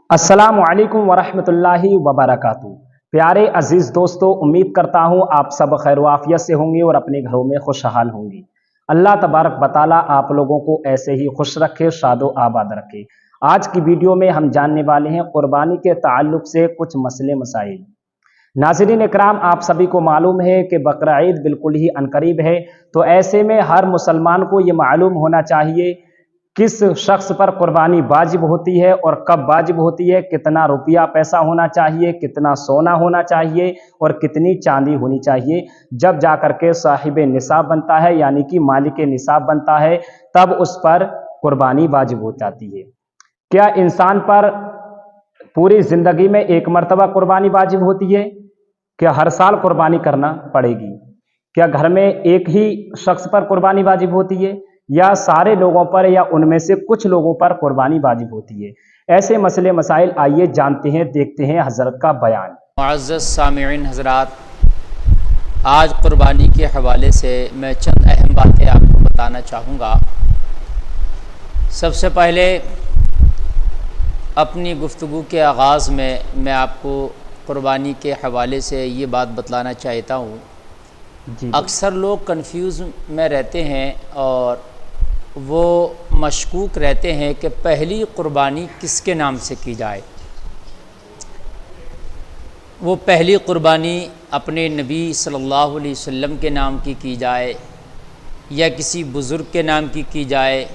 السلام علیکم ورحمۃ اللہ وبرکاتہ۔ پیارے عزیز دوستو، امید کرتا ہوں آپ سب خیر و عافیت سے ہوں گے اور اپنے گھروں میں خوشحال ہوں گے۔ اللہ تبارک و تعالیٰ آپ لوگوں کو ایسے ہی خوش رکھے، شاد و آباد رکھے۔ آج کی ویڈیو میں ہم جاننے والے ہیں قربانی کے تعلق سے کچھ مسئلے مسائل۔ ناظرین اکرام، آپ سبھی کو معلوم ہے کہ بقرعید بالکل ہی عنقریب ہے، تو ایسے میں ہر مسلمان کو یہ معلوم ہونا چاہیے کس شخص پر قربانی واجب ہوتی ہے اور کب واجب ہوتی ہے، کتنا روپیہ پیسہ ہونا چاہیے، کتنا سونا ہونا چاہیے اور کتنی چاندی ہونی چاہیے، جب جا کر کے صاحب نصاب بنتا ہے، یعنی کہ مالک نصاب بنتا ہے، تب اس پر قربانی واجب ہو جاتی ہے۔ کیا انسان پر پوری زندگی میں ایک مرتبہ قربانی واجب ہوتی ہے؟ کیا ہر سال قربانی کرنا پڑے گی؟ کیا گھر میں ایک ہی شخص پر قربانی واجب ہوتی ہے یا سارے لوگوں پر یا ان میں سے کچھ لوگوں پر قربانی واجب ہوتی ہے؟ ایسے مسئلے مسائل آئیے جانتے ہیں، دیکھتے ہیں حضرت کا بیان۔ معزز سامعین حضرات، آج قربانی کے حوالے سے میں چند اہم باتیں آپ کو بتانا چاہوں گا۔ سب سے پہلے اپنی گفتگو کے آغاز میں آپ کو قربانی کے حوالے سے یہ بات بتلانا چاہتا ہوں۔ اکثر لوگ کنفیوز میں رہتے ہیں اور وہ مشکوک رہتے ہیں کہ پہلی قربانی کس کے نام سے کی جائے۔ وہ پہلی قربانی اپنے نبی صلی اللہ علیہ وسلم کے نام کی جائے یا کسی بزرگ کے نام کی جائے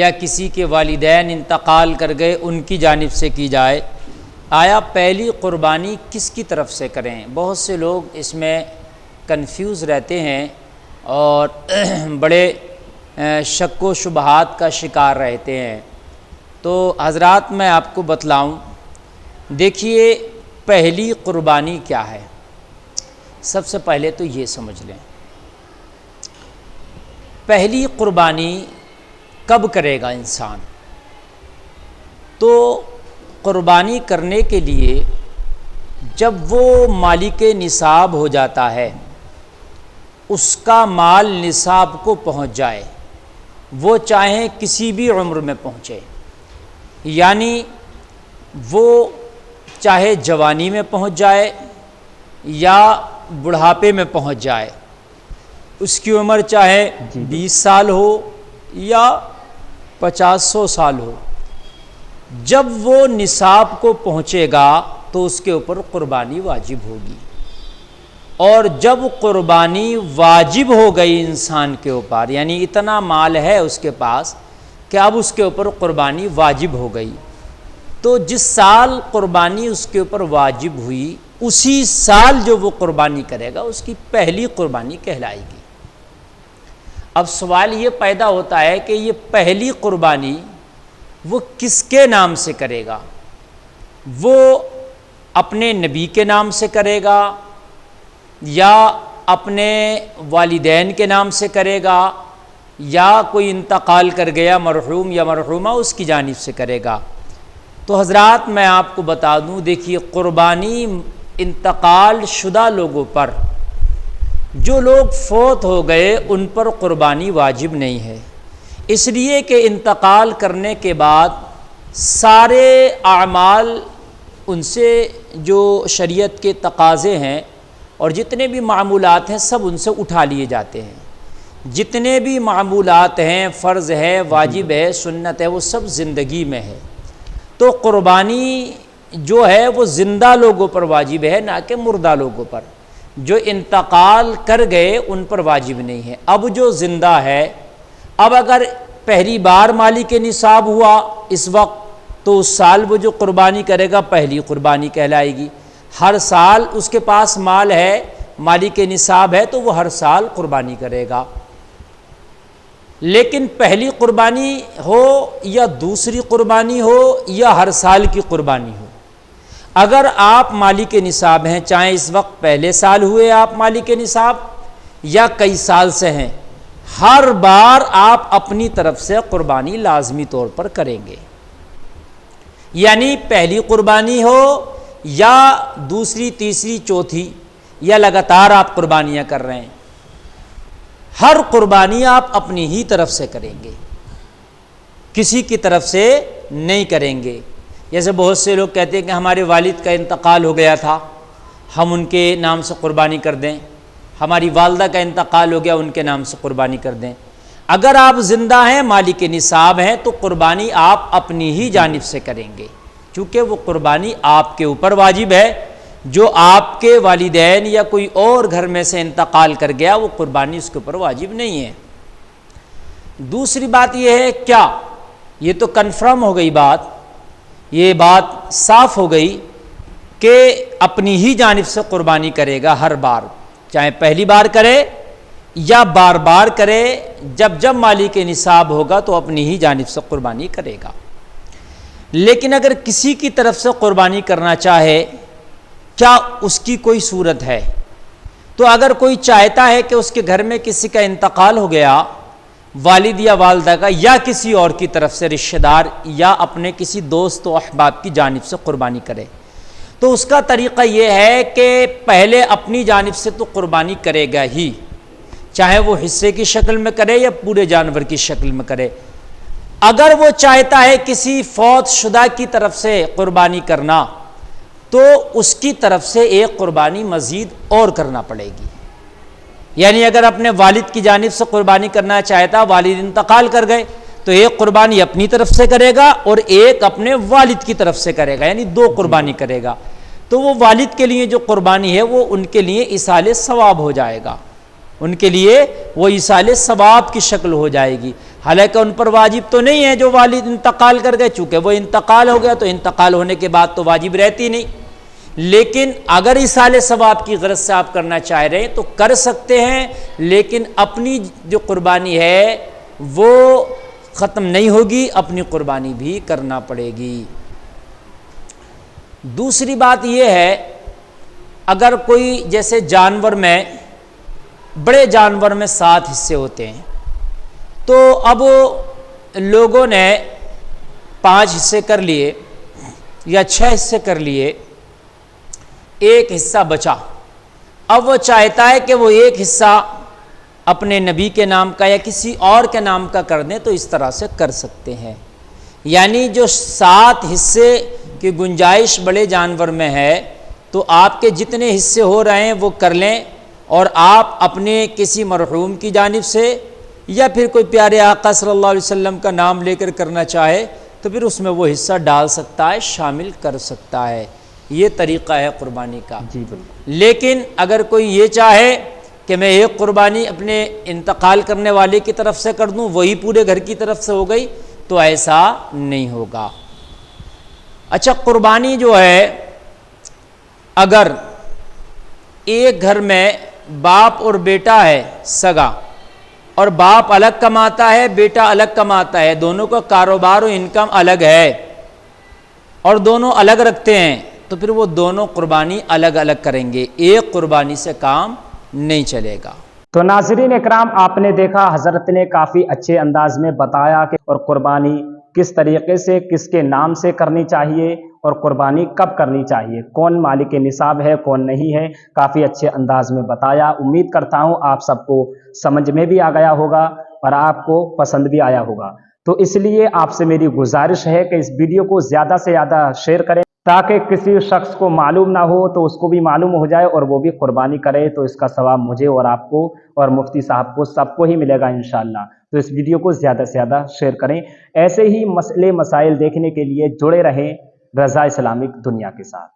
یا کسی کے والدین انتقال کر گئے ان کی جانب سے کی جائے۔ آیا پہلی قربانی کس کی طرف سے کریں؟ بہت سے لوگ اس میں کنفیوز رہتے ہیں اور بڑے شک و شبہات کا شکار رہتے ہیں۔ تو حضرات میں آپ کو بتلاؤں، دیکھیے پہلی قربانی کیا ہے۔ سب سے پہلے تو یہ سمجھ لیں، پہلی قربانی کب کرے گا انسان؟ تو قربانی کرنے کے لیے جب وہ مالک نصاب ہو جاتا ہے، اس کا مال نصاب کو پہنچ جائے، وہ چاہے کسی بھی عمر میں پہنچے، یعنی وہ چاہے جوانی میں پہنچ جائے یا بڑھاپے میں پہنچ جائے، اس کی عمر چاہے 20 سال ہو یا 50 سال ہو، جب وہ نصاب کو پہنچے گا تو اس کے اوپر قربانی واجب ہوگی۔ اور جب قربانی واجب ہو گئی انسان کے اوپر، یعنی اتنا مال ہے اس کے پاس کہ اب اس کے اوپر قربانی واجب ہو گئی، تو جس سال قربانی اس کے اوپر واجب ہوئی اسی سال جو وہ قربانی کرے گا اس کی پہلی قربانی کہلائے گی۔ اب سوال یہ پیدا ہوتا ہے کہ یہ پہلی قربانی وہ کس کے نام سے کرے گا؟ وہ اپنے نبی کے نام سے کرے گا یا اپنے والدین کے نام سے کرے گا یا کوئی انتقال کر گیا مرحوم یا مرحومہ اس کی جانب سے کرے گا؟ تو حضرات میں آپ کو بتا دوں، دیکھیے قربانی انتقال شدہ لوگوں پر، جو لوگ فوت ہو گئے ان پر قربانی واجب نہیں ہے، اس لیے کہ انتقال کرنے کے بعد سارے اعمال ان سے جو شریعت کے تقاضے ہیں اور جتنے بھی معمولات ہیں سب ان سے اٹھا لیے جاتے ہیں۔ جتنے بھی معمولات ہیں، فرض ہے، واجب ہے، سنت ہے، وہ سب زندگی میں ہے۔ تو قربانی جو ہے وہ زندہ لوگوں پر واجب ہے، نہ کہ مردہ لوگوں پر۔ جو انتقال کر گئے ان پر واجب نہیں ہے۔ اب جو زندہ ہے، اب اگر پہلی بار مالک نصاب ہوا اس وقت، تو اس سال وہ جو قربانی کرے گا پہلی قربانی کہلائے گی۔ ہر سال اس کے پاس مال ہے، مالک نصاب ہے، تو وہ ہر سال قربانی کرے گا۔ لیکن پہلی قربانی ہو یا دوسری قربانی ہو یا ہر سال کی قربانی ہو، اگر آپ مالک نصاب ہیں، چاہے اس وقت پہلے سال ہوئے آپ مالک نصاب یا کئی سال سے ہیں، ہر بار آپ اپنی طرف سے قربانی لازمی طور پر کریں گے۔ یعنی پہلی قربانی ہو یا دوسری، تیسری، چوتھی، یا لگاتار آپ قربانیاں کر رہے ہیں، ہر قربانی آپ اپنی ہی طرف سے کریں گے، کسی کی طرف سے نہیں کریں گے۔ جیسے بہت سے لوگ کہتے ہیں کہ ہمارے والد کا انتقال ہو گیا تھا، ہم ان کے نام سے قربانی کر دیں، ہماری والدہ کا انتقال ہو گیا، ان کے نام سے قربانی کر دیں۔ اگر آپ زندہ ہیں، مالک نصاب ہیں، تو قربانی آپ اپنی ہی جانب سے کریں گے، چونکہ وہ قربانی آپ کے اوپر واجب ہے۔ جو آپ کے والدین یا کوئی اور گھر میں سے انتقال کر گیا، وہ قربانی اس کے اوپر واجب نہیں ہے۔ دوسری بات یہ ہے، کیا یہ تو کنفرم ہو گئی بات، یہ بات صاف ہو گئی کہ اپنی ہی جانب سے قربانی کرے گا ہر بار، چاہے پہلی بار کرے یا بار بار کرے، جب جب مالک نصاب ہوگا تو اپنی ہی جانب سے قربانی کرے گا۔ لیکن اگر کسی کی طرف سے قربانی کرنا چاہے، کیا اس کی کوئی صورت ہے؟ تو اگر کوئی چاہتا ہے کہ اس کے گھر میں کسی کا انتقال ہو گیا، والد یا والدہ کا، یا کسی اور کی طرف سے رشتہ دار یا اپنے کسی دوست و احباب کی جانب سے قربانی کرے، تو اس کا طریقہ یہ ہے کہ پہلے اپنی جانب سے تو قربانی کرے گا ہی، چاہے وہ حصے کی شکل میں کرے یا پورے جانور کی شکل میں کرے۔ اگر وہ چاہتا ہے کسی فوت شدہ کی طرف سے قربانی کرنا، تو اس کی طرف سے ایک قربانی مزید اور کرنا پڑے گی۔ یعنی اگر اپنے والد کی جانب سے قربانی کرنا چاہتا، والد انتقال کر گئے، تو ایک قربانی اپنی طرف سے کرے گا اور ایک اپنے والد کی طرف سے کرے گا، یعنی دو قربانی کرے گا۔ تو وہ والد کے لیے جو قربانی ہے وہ ان کے لیے ایصال ثواب ہو جائے گا، ان کے لیے وہ ایصال ثواب کی شکل ہو جائے گی۔ حالانکہ ان پر واجب تو نہیں ہے، جو والد انتقال کر گئے، چونکہ وہ انتقال ہو گیا تو انتقال ہونے کے بعد تو واجب رہتی نہیں۔ لیکن اگر ایصال ثواب کی غرض سے آپ کرنا چاہ رہے ہیں تو کر سکتے ہیں، لیکن اپنی جو قربانی ہے وہ ختم نہیں ہوگی، اپنی قربانی بھی کرنا پڑے گی۔ دوسری بات یہ ہے، اگر کوئی جیسے جانور میں، بڑے جانور میں 7 حصے ہوتے ہیں، تو اب لوگوں نے 5 حصے کر لیے یا 6 حصے کر لیے، ایک حصہ بچا، اب وہ چاہتا ہے کہ وہ ایک حصہ اپنے نبی کے نام کا یا کسی اور کے نام کا کر دیں، تو اس طرح سے کر سکتے ہیں۔ یعنی جو 7 حصے کی گنجائش بڑے جانور میں ہے، تو آپ کے جتنے حصے ہو رہے ہیں وہ کر لیں، اور آپ اپنے کسی مرحوم کی جانب سے یا پھر کوئی پیارے آقا صلی اللہ علیہ وسلم کا نام لے کر کرنا چاہے تو پھر اس میں وہ حصہ ڈال سکتا ہے، شامل کر سکتا ہے۔ یہ طریقہ ہے قربانی کا۔ جی بالکل۔ لیکن اگر کوئی یہ چاہے کہ میں ایک قربانی اپنے انتقال کرنے والے کی طرف سے کر دوں، وہی پورے گھر کی طرف سے ہو گئی، تو ایسا نہیں ہوگا۔ اچھا، قربانی جو ہے، اگر ایک گھر میں باپ اور بیٹا ہے سگا، اور باپ الگ کماتا ہے، بیٹا الگ کماتا ہے، دونوں کا کاروبار و انکم الگ ہے اور دونوں الگ رکھتے ہیں، تو پھر وہ دونوں قربانی الگ الگ کریں گے، ایک قربانی سے کام نہیں چلے گا۔ تو ناظرین اکرام، آپ نے دیکھا حضرت نے کافی اچھے انداز میں بتایا کہ اور قربانی کس طریقے سے کس کے نام سے کرنی چاہیے اور قربانی کب کرنی چاہیے، کون مالک نصاب ہے کون نہیں ہے، کافی اچھے انداز میں بتایا۔ امید کرتا ہوں آپ سب کو سمجھ میں بھی آ گیا ہوگا اور آپ کو پسند بھی آیا ہوگا۔ تو اس لیے آپ سے میری گزارش ہے کہ اس ویڈیو کو زیادہ سے زیادہ شیئر کریں، تاکہ کسی شخص کو معلوم نہ ہو تو اس کو بھی معلوم ہو جائے اور وہ بھی قربانی کرے، تو اس کا ثواب مجھے اور آپ کو اور مفتی صاحب کو سب کو ہی ملے گا انشاءاللہ۔ تو اس ویڈیو کو زیادہ سے زیادہ شیئر کریں۔ ایسے ہی مسئلے مسائل دیکھنے کے لیے جڑے رہیں رضا اسلامک دنیا کے ساتھ۔